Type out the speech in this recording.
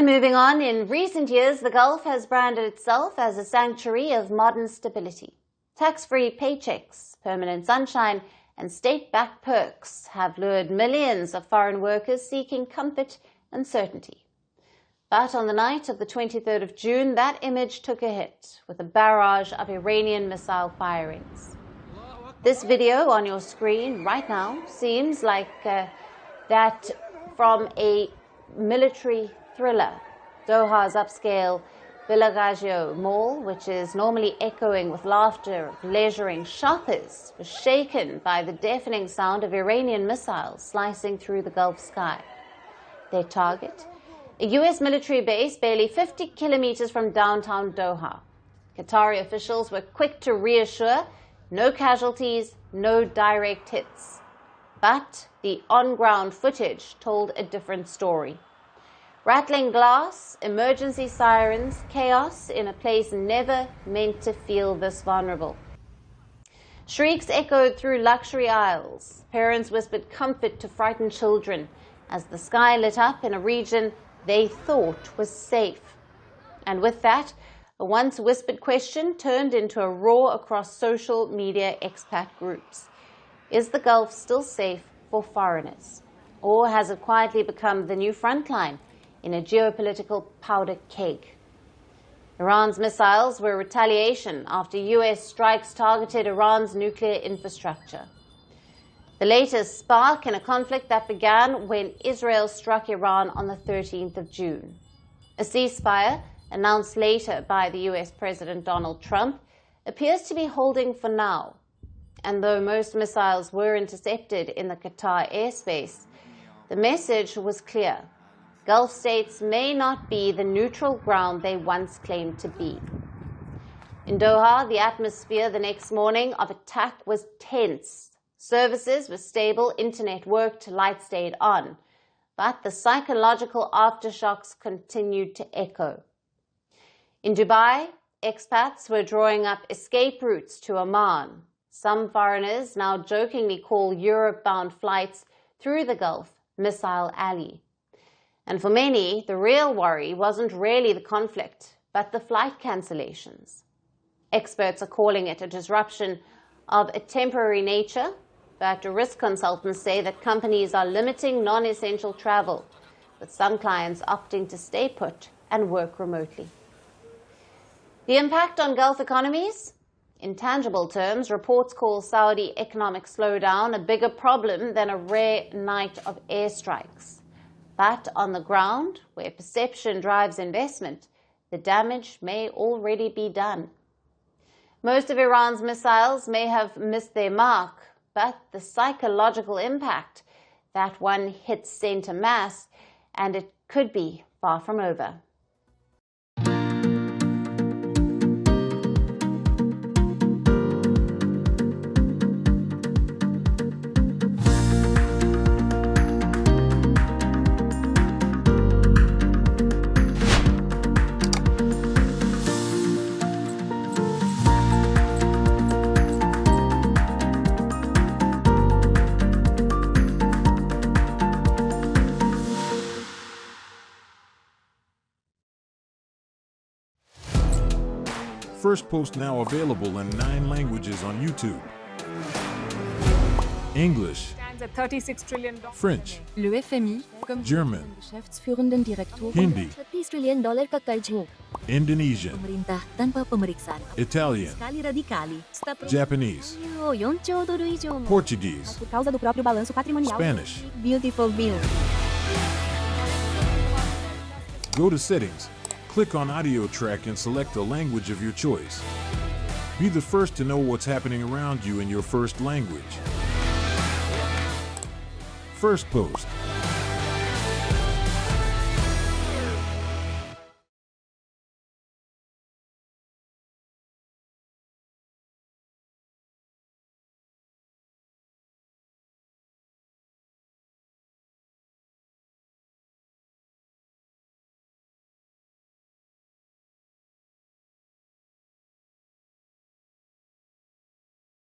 And moving on, in recent years, the Gulf has branded itself as a sanctuary of modern stability. Tax-free paychecks, permanent sunshine, and state-backed perks have lured millions of foreign workers seeking comfort and certainty. But on the night of the 23rd of June, that image took a hit with a barrage of Iranian missile firings. This video on your screen right now seems like that from a military thriller. Doha's upscale Villaggio Mall, which is normally echoing with laughter of leisuring shoppers, was shaken by the deafening sound of Iranian missiles slicing through the Gulf sky. Their target? A U.S. military base barely 50 kilometers from downtown Doha. Qatari officials were quick to reassure no casualties, no direct hits. But the on-ground footage told a different story. Rattling glass, emergency sirens, chaos in a place never meant to feel this vulnerable. Shrieks echoed through luxury aisles. Parents whispered comfort to frightened children as the sky lit up in a region they thought was safe. And with that, a once whispered question turned into a roar across social media expat groups. Is the Gulf still safe for foreigners? Or has it quietly become the new frontline in a geopolitical powder keg? Iran's missiles were retaliation after U.S. strikes targeted Iran's nuclear infrastructure. The latest spark in a conflict that began when Israel struck Iran on the 13th of June. A ceasefire, announced later by the U.S. President Donald Trump, appears to be holding for now. And though most missiles were intercepted in the Qatar airspace, the message was clear. Gulf states may not be the neutral ground they once claimed to be. In Doha, the atmosphere the next morning of attack was tense. Services were stable, internet worked, lights stayed on. But the psychological aftershocks continued to echo. In Dubai, expats were drawing up escape routes to Oman. Some foreigners now jokingly call Europe-bound flights through the Gulf Missile Alley. And for many, the real worry wasn't really the conflict, but the flight cancellations. Experts are calling it a disruption of a temporary nature, but risk consultants say that companies are limiting non-essential travel, with some clients opting to stay put and work remotely. The impact on Gulf economies? In tangible terms, reports call Saudi economic slowdown a bigger problem than a rare night of airstrikes. But on the ground, where perception drives investment, the damage may already be done. Most of Iran's missiles may have missed their mark, but the psychological impact, that one hits center mass, and it could be far from over. Firstpost now available in 9 languages on YouTube. English, At $36 trillion. French, Le FMI, comme German, Geschäftsführenden Direktor, Hindi, $30 trillion ka karj mo. Indonesian, Pemerintah tanpa pemeriksaan. Italian, Sekali radikali. Japanese, 4 兆ドル以上も Portuguese, por causa do próprio balanço patrimonial. Spanish. Beautiful bill. Go to Settings, click on Audio Track and select a language of your choice. Be the first to know what's happening around you in your first language. Firstpost.